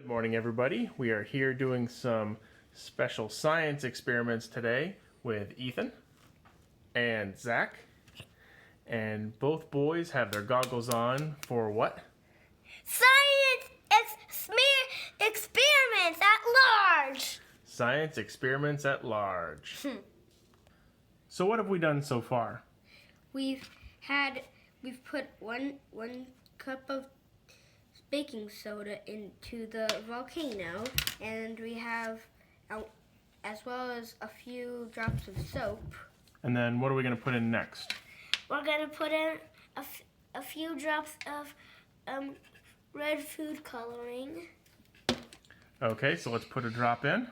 Morning, everybody. We are here doing some special science experiments today with Ethan and Zach. And both boys have their goggles on for what? Science experiments at large. Science experiments at large. So what have we done so far? We've put one cup of baking soda into the volcano, and we have as well as a few drops of soap. And then what are we going to put in next? We're going to put in a few drops of red food coloring. Okay, so let's put a drop in.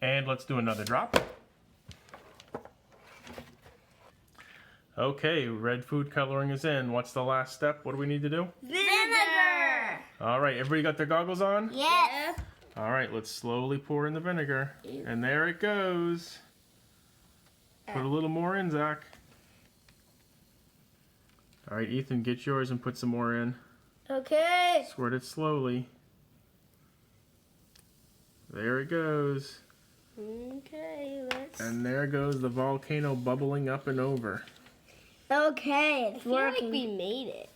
And let's do another drop. Okay, red food coloring is in. What's the last step? What do we need to do? Vinegar! All right, everybody got their goggles on? Yes. All right, let's slowly pour in the vinegar. And there it goes. Put a little more in, Zach. All right, Ethan, get yours and put some more in. Okay. Squirt it slowly. There it goes. Okay, let's... And there goes the volcano bubbling up and over. Okay, it's working. I feel like we made it.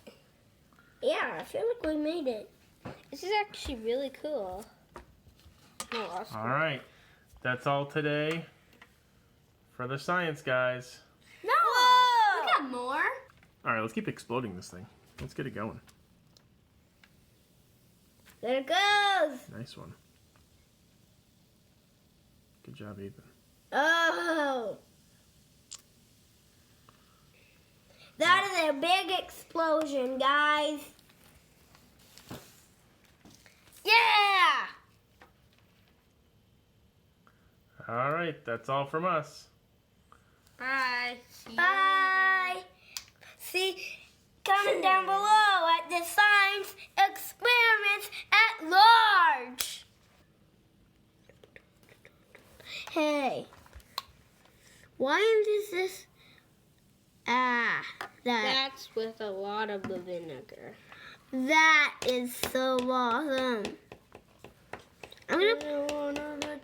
Yeah, I feel like we made it. This is actually really cool. Oh, awesome. All right, that's all today for the science guys. No! Whoa! We got more. All right, let's keep exploding this thing. Let's get it going. There it goes. Nice one. Good job, Ethan. Oh. That is a big explosion, guys. Yeah! All right, that's all from us. Bye. Bye. See, comment down below at the science experiments at large. Hey, why is this? That's with a lot of the vinegar. That is so awesome. I'm gonna. I don't wanna let